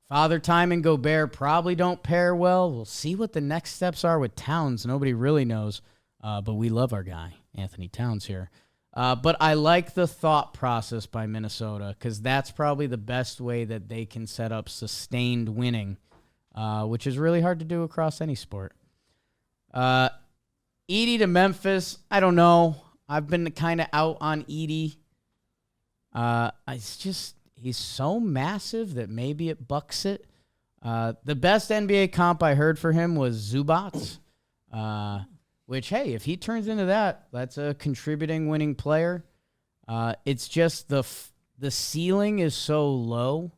Father Time and Gobert probably don't pair well. We'll see what the next steps are with Towns. Nobody really knows, but we love our guy, Anthony Towns here. But I like the thought process by Minnesota because that's probably the best way that they can set up sustained winning, which is really hard to do across any sport. Edey to Memphis, I don't know. I've been kind of out on Edey. He's so massive that maybe it bucks it. The best NBA comp I heard for him was Zubats. Which, hey, if he turns into that, that's a contributing winning player. It's just the ceiling is so low,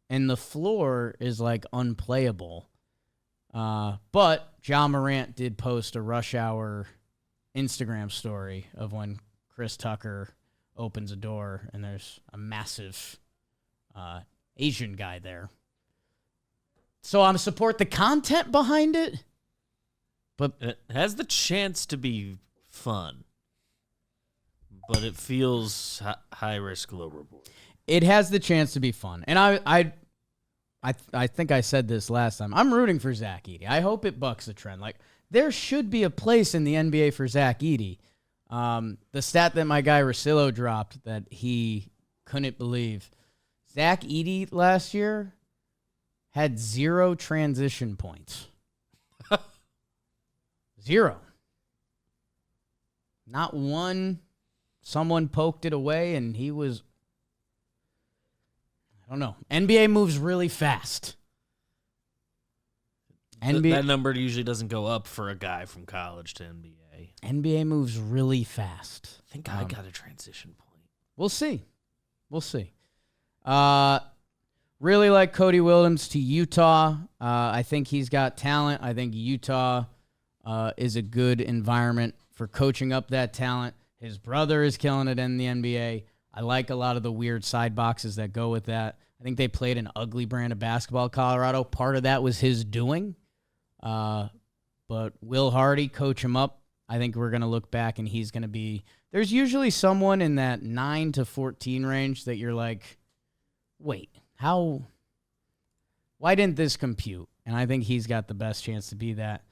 and the floor is, like, unplayable. But Ja Morant did post a rush hour Instagram story of when Chris Tucker opens a door, and there's a massive Asian guy there. So I'm support the content behind it. But it has the chance to be fun, but it feels high risk, low reward. It has the chance to be fun, and I think I said this last time. I'm rooting for Zach Edey. I hope it bucks the trend. Like there should be a place in the NBA for Zach Edey. The stat that my guy Rosillo dropped that he couldn't believe: Zach Edey last year had 0 transition points. 0. Not one. Someone poked it away, and he was, I don't know. NBA moves really fast. That number usually doesn't go up for a guy from college to NBA. NBA moves really fast. I think I got a transition point. We'll see. Really like Cody Williams to Utah. I think he's got talent. I think Utah is a good environment for coaching up that talent. His brother is killing it in the NBA. I like a lot of the weird side boxes that go with that. I think they played an ugly brand of basketball at Colorado. Part of that was his doing. But Will Hardy, coach him up. I think we're going to look back and he's going to be... There's usually someone in that 9 to 14 range that you're like, wait, how... Why didn't this compute? And I think he's got the best chance to be that.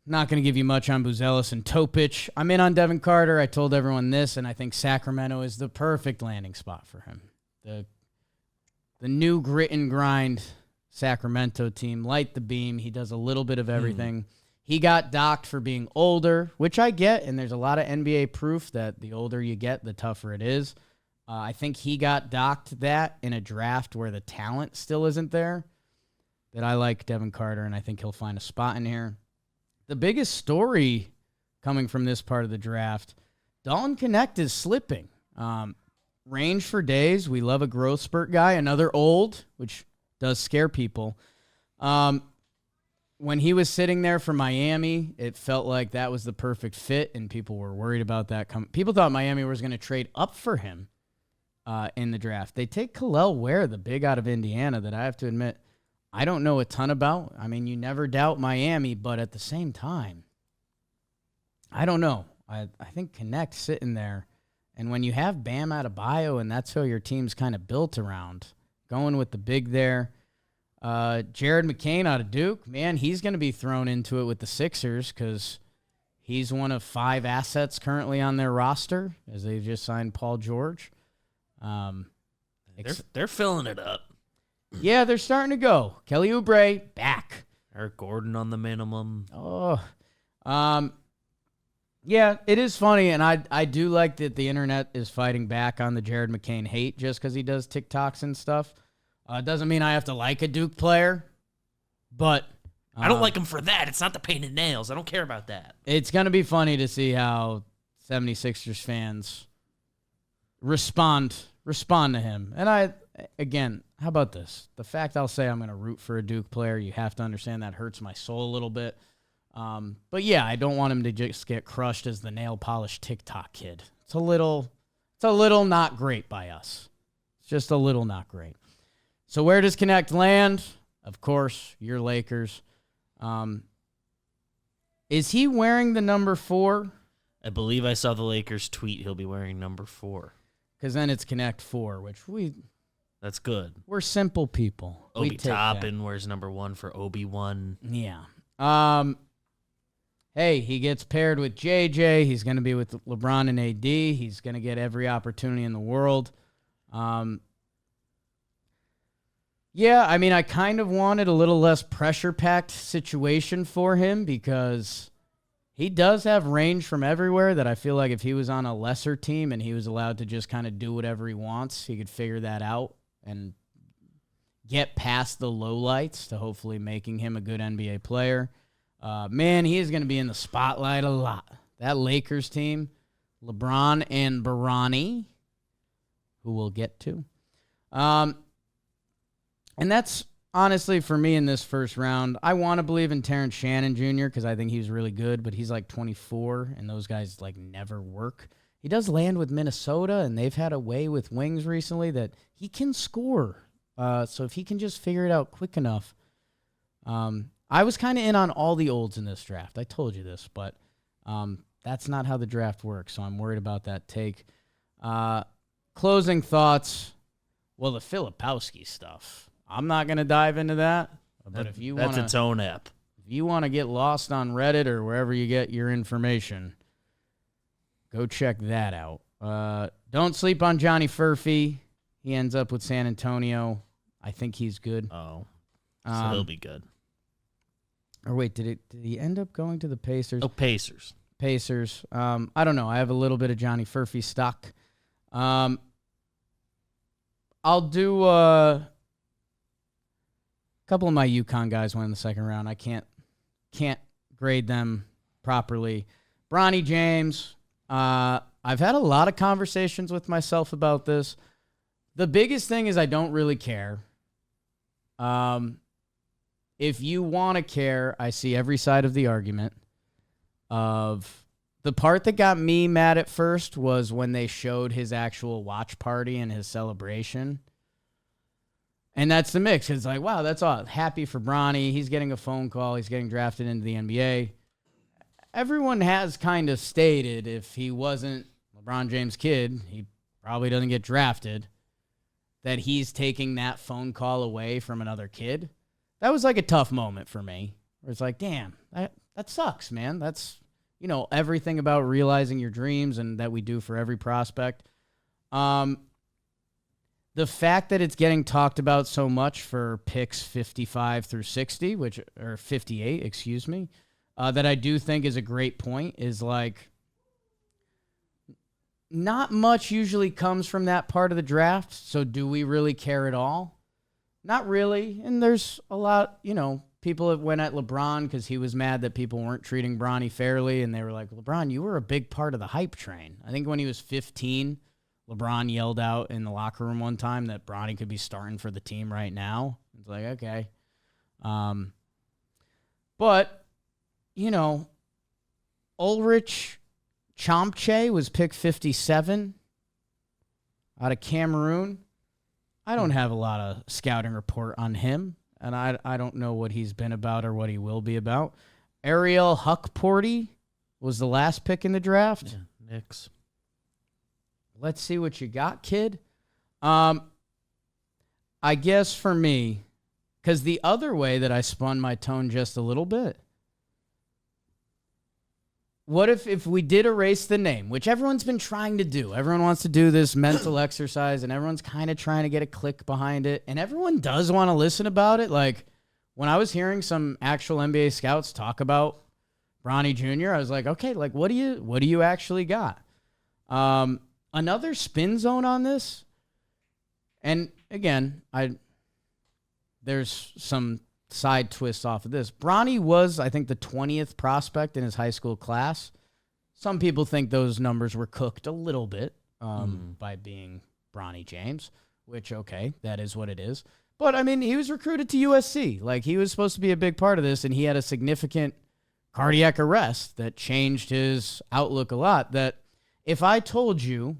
Not going to give you much on Buzelis and Topic. I'm in on Devin Carter. I told everyone this, and I think Sacramento is the perfect landing spot for him. The new grit and grind Sacramento team, light the beam. He does a little bit of everything. He got docked for being older, which I get, and there's a lot of NBA proof that the older you get, the tougher it is. I think he got docked that in a draft where the talent still isn't there. That I like Devin Carter, and I think he'll find a spot in here. The biggest story coming from this part of the draft, Dalton Knecht is slipping. Range for days. We love a growth spurt guy. Another old, which does scare people. When he was sitting there for Miami, it felt like that was the perfect fit, and people were worried about that. People thought Miami was going to trade up for him in the draft. They take Kel'el Ware, the big out of Indiana, that I have to admit, I don't know a ton about. I mean, you never doubt Miami, but at the same time, I don't know. I think Connect sitting there, and when you have Bam Adebayo, and that's who your team's kind of built around, going with the big there. Jared McCain out of Duke, man, he's going to be thrown into it with the Sixers because he's one of 5 assets currently on their roster as they've just signed Paul George. They're filling it up. Yeah, they're starting to go. Kelly Oubre, back. Eric Gordon on the minimum. Oh, yeah, it is funny, and I do like that the internet is fighting back on the Jared McCain hate just because he does TikToks and stuff. It doesn't mean I have to like a Duke player, but I don't like him for that. It's not the painted nails. I don't care about that. It's going to be funny to see how 76ers fans respond to him. And again, how about this? The fact I'll say I'm going to root for a Duke player, you have to understand that hurts my soul a little bit. But yeah, I don't want him to just get crushed as the nail polished TikTok kid. It's a little not great by us. It's just a little not great. So where does Connect land? Of course, your Lakers. Is he wearing the number 4? I believe I saw the Lakers tweet he'll be wearing number 4. Because then it's Connect 4, which that's good. We're simple people. Obi Toppin wears number 1 for Obi-Wan. Yeah. Hey, he gets paired with JJ. He's going to be with LeBron and AD. He's going to get every opportunity in the world. Yeah, I mean, I kind of wanted a little less pressure-packed situation for him because he does have range from everywhere that I feel like if he was on a lesser team and he was allowed to just kind of do whatever he wants, he could figure that out and get past the lowlights to hopefully making him a good NBA player. Man, he is going to be in the spotlight a lot. That Lakers team, LeBron and Barani, who we'll get to. And that's honestly for me in this first round. I want to believe in Terrence Shannon Jr. because I think he's really good, but he's like 24, and those guys like never work. He does land with Minnesota, and they've had a way with wings recently that he can score. So if he can just figure it out quick enough. I was kind of in on all the olds in this draft. I told you this, but that's not how the draft works, so I'm worried about that take. Closing thoughts. Well, the Filipowski stuff. I'm not going to dive into that. But if you want that's its own app. If you want to get lost on Reddit or wherever you get your information, go check that out. Don't sleep on Johnny Furphy. He ends up with San Antonio. I think he's good. Oh, so he'll be good. Or wait, did he end up going to the Pacers? Oh, Pacers. Pacers. I don't know. I have a little bit of Johnny Furphy stock. I'll do a couple of my UConn guys went in the second round. I can't grade them properly. Bronny James. I've had a lot of conversations with myself about this. The biggest thing is I don't really care. If you want to care, I see every side of the argument. Of the part that got me mad at first was when they showed his actual watch party and his celebration. And that's the mix. It's like, wow, that's all. Happy for Bronny. He's getting a phone call. He's getting drafted into the NBA. Everyone has kind of stated if he wasn't LeBron James' kid, he probably doesn't get drafted, that he's taking that phone call away from another kid. That was like a tough moment for me. Where it's like, damn, that sucks, man. That's, everything about realizing your dreams and that we do for every prospect. The fact that it's getting talked about so much for picks 55 through 60, or 58, excuse me, that I do think is a great point is like, not much usually comes from that part of the draft. So do we really care at all? Not really. And there's a lot, people that went at LeBron because he was mad that people weren't treating Bronny fairly. And they were like, LeBron, you were a big part of the hype train. I think when he was 15, LeBron yelled out in the locker room one time that Bronny could be starting for the team right now. It's like, okay. But, Ulrich Chomche was pick 57 out of Cameroon. I don't have a lot of scouting report on him. and I don't know what he's been about or what he will be about. Ariel Huckporty was the last pick in the draft. Yeah, Knicks. Let's see what you got, kid. I guess for me, because the other way that I spun my tone just a little bit, what if we did erase the name, which everyone's been trying to do? Everyone wants to do this mental exercise, and everyone's kind of trying to get a click behind it, and everyone does want to listen about it. Like, when I was hearing some actual NBA scouts talk about Bronny Jr., I was like, okay, like, what do you actually got? Another spin zone on this, and again, there's some side twists off of this. Bronny was, I think, the 20th prospect in his high school class. Some people think those numbers were cooked a little bit by being Bronny James, which, okay, that is what it is. But, I mean, he was recruited to USC. Like, he was supposed to be a big part of this, and he had a significant cardiac arrest that changed his outlook a lot. That if I told you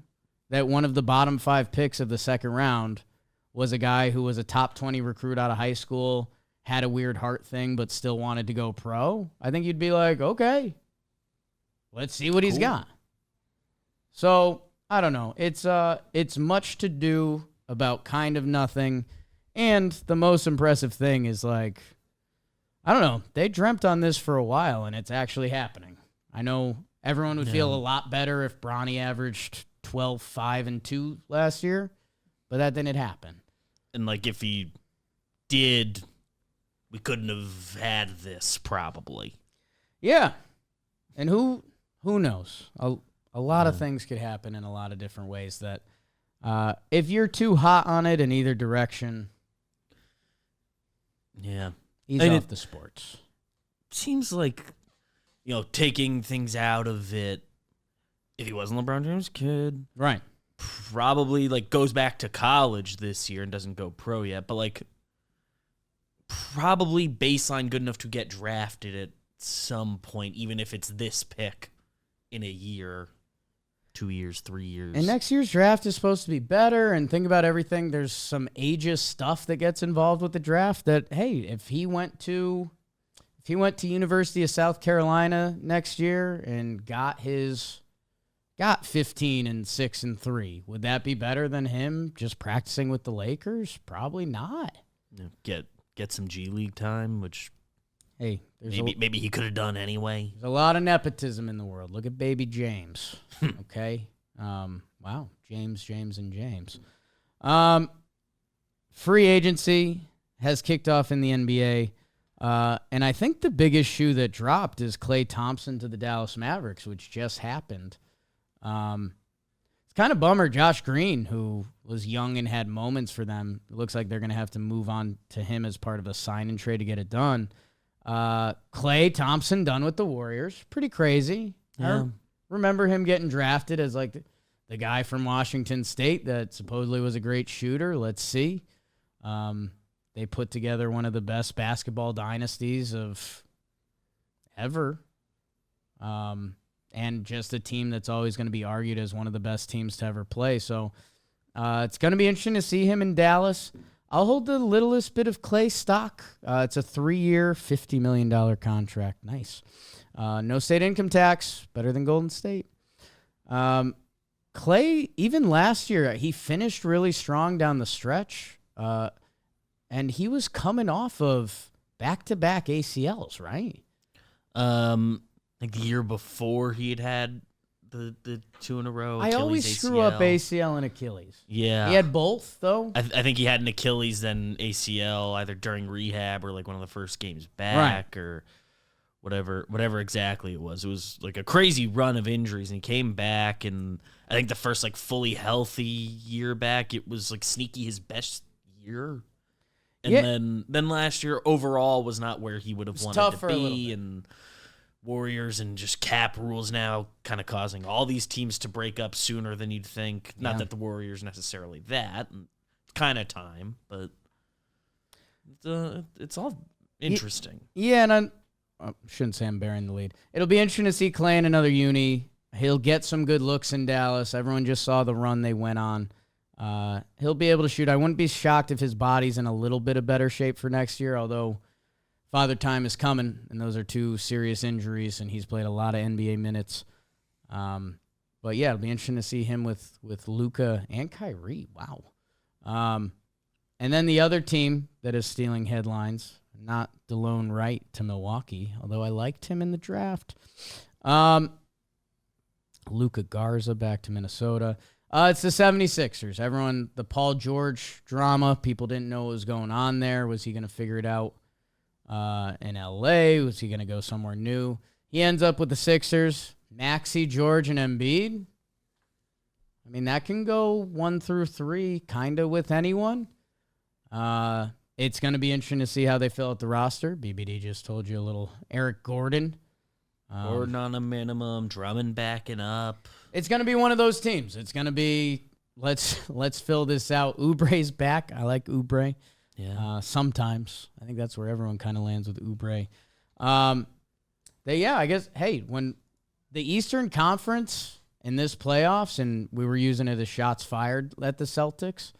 that one of the bottom 5 picks of the second round was a guy who was a top 20 recruit out of high school, had a weird heart thing, but still wanted to go pro, I think you'd be like, okay, let's see what he's got. So, I don't know. It's much to do about kind of nothing. And the most impressive thing is, like, I don't know, they dreamt on this for a while, and it's actually happening. I know everyone would feel a lot better if Bronny averaged 12, 5, and 2 last year, but that didn't happen. And, like, if he did, we couldn't have had this, probably. Yeah. And who knows? A lot of things could happen in a lot of different ways that if you're too hot on it in either direction, yeah, he's off the sports. Seems like, taking things out of it, if he wasn't LeBron James' kid, right, probably, like, goes back to college this year and doesn't go pro yet, but, like, probably baseline good enough to get drafted at some point, even if it's this pick in a year, 2 years, 3 years. And next year's draft is supposed to be better, and think about everything. There's some ageist stuff that gets involved with the draft that, hey, if he went to University of South Carolina next year and got 15 and 6 and 3, would that be better than him just practicing with the Lakers? Probably not. Get some G League time, which hey, maybe he could have done anyway. There's a lot of nepotism in the world. Look at baby James. Okay. Wow. James. Free agency has kicked off in the NBA. And I think the biggest shoe that dropped is Klay Thompson to the Dallas Mavericks, which just happened. It's kind of bummer. Josh Green, who was young and had moments for them, it looks like they're going to have to move on to him as part of a sign and trade to get it done. Klay Thompson done with the Warriors. Pretty crazy. Yeah. I remember him getting drafted as like the guy from Washington State that supposedly was a great shooter. Let's see. They put together one of the best basketball dynasties of ever. And just a team that's always going to be argued as one of the best teams to ever play. So it's going to be interesting to see him in Dallas. I'll hold the littlest bit of Klay stock. It's a 3-year, $50 million contract. Nice. No state income tax. Better than Golden State. Klay, even last year, he finished really strong down the stretch. And he was coming off of back-to-back ACLs, right? Like the year before he had the 2 in a row. I always Achilles, screw up ACL and Achilles. Yeah. He had both, though? I think he had an Achilles, then ACL, either during rehab or like one of the first games back or whatever exactly it was. It was like a crazy run of injuries, and he came back, and I think the first like fully healthy year back, it was like sneaky his best year. And then last year overall was not where he would have wanted to be, and Warriors and just cap rules now kind of causing all these teams to break up sooner than you'd think. Not that the Warriors necessarily that. It's kind of time, but it's all interesting. Yeah, and I shouldn't say I'm bearing the lead. It'll be interesting to see Klay in another uni. He'll get some good looks in Dallas. Everyone just saw the run they went on. He'll be able to shoot. I wouldn't be shocked if his body's in a little bit of better shape for next year, although Father Time is coming, and those are 2 serious injuries, and he's played a lot of NBA minutes. But, yeah, it'll be interesting to see him with Luka and Kyrie. Wow. And then the other team that is stealing headlines, not DeLone Wright to Milwaukee, although I liked him in the draft. Luka Garza back to Minnesota. It's the 76ers. Everyone, the Paul George drama, people didn't know what was going on there. Was he going to figure it out in L.A.? Was he going to go somewhere new? He ends up with the Sixers, Maxey, George, and Embiid. I mean, that can go 1 through 3 kind of with anyone. It's going to be interesting to see how they fill out the roster. BBD just told you a little Eric Gordon. Gordon on a minimum, Drummond backing up. It's going to be one of those teams. It's going to be, let's fill this out. Oubre's back. I like Oubre. Yeah. Sometimes. I think that's where everyone kind of lands with Oubre. I guess, hey, when the Eastern Conference in this playoffs, and we were using it as shots fired at the Celtics,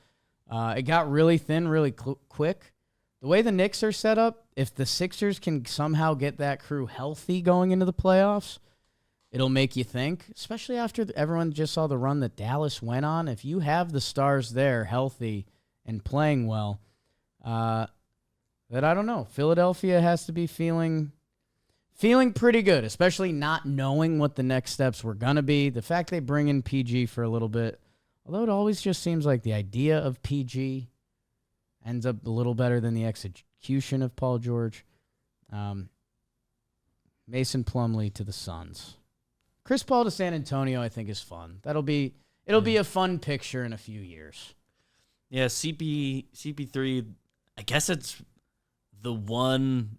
it got really thin really quick. The way the Knicks are set up, if the Sixers can somehow get that crew healthy going into the playoffs, it'll make you think, especially after everyone just saw the run that Dallas went on. If you have the stars there healthy and playing well, that I don't know. Philadelphia has to be feeling pretty good, especially not knowing what the next steps were going to be. The fact they bring in PG for a little bit, although it always just seems like the idea of PG ends up a little better than the execution of Paul George. Mason Plumlee to the Suns. Chris Paul to San Antonio, I think, is fun. It'll be a fun picture in a few years. Yeah, CP3, I guess it's the one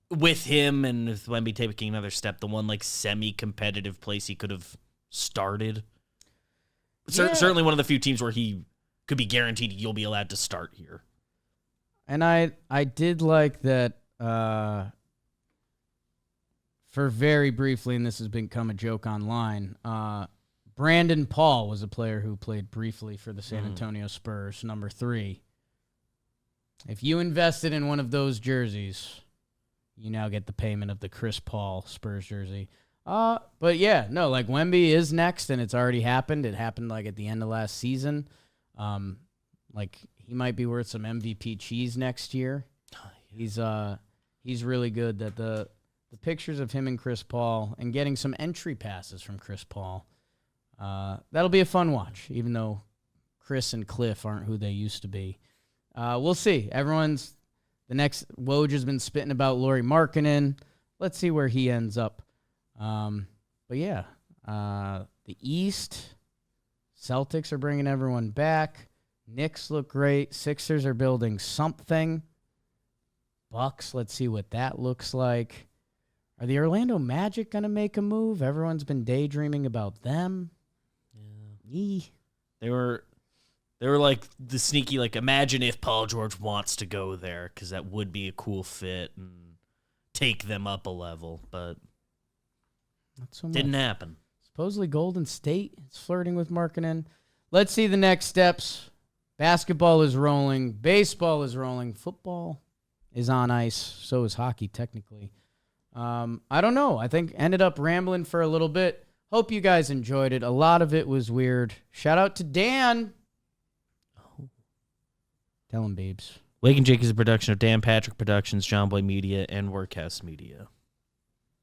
with him and with Wemby taking another step, the one like semi-competitive place he could have started. Yeah. Certainly one of the few teams where he could be guaranteed you'll be allowed to start here. And I did like that for very briefly, and this has become a joke online, Brandon Paul was a player who played briefly for the San Antonio Spurs, number 3. If you invested in one of those jerseys, you now get the payment of the Chris Paul Spurs jersey. But yeah, no, like Wemby is next, and it's already happened. It happened like at the end of last season. Like he might be worth some MVP cheese next year. He's really good. That the pictures of him and Chris Paul and getting some entry passes from Chris Paul, that'll be a fun watch. Even though Chris and Cliff aren't who they used to be, we'll see. The next Woj has been spitting about Lauri Markkanen. Let's see where he ends up. But yeah, the East, Celtics are bringing everyone back. Knicks look great. Sixers are building something. Bucks, let's see what that looks like. Are the Orlando Magic going to make a move? Everyone's been daydreaming about them. Yeah. They were like the sneaky, like, imagine if Paul George wants to go there, because that would be a cool fit and take them up a level, but not so much. Didn't happen. Supposedly Golden State is flirting with Markkanen. Let's see the next steps. Basketball is rolling. Baseball is rolling. Football is on ice. So is hockey, technically. I don't know. I think ended up rambling for a little bit. Hope you guys enjoyed it. A lot of it was weird. Shout out to Dan. Oh. Tell him, babes. Wake and Jake is a production of Dan Patrick Productions, John Boy Media, and Workhouse Media.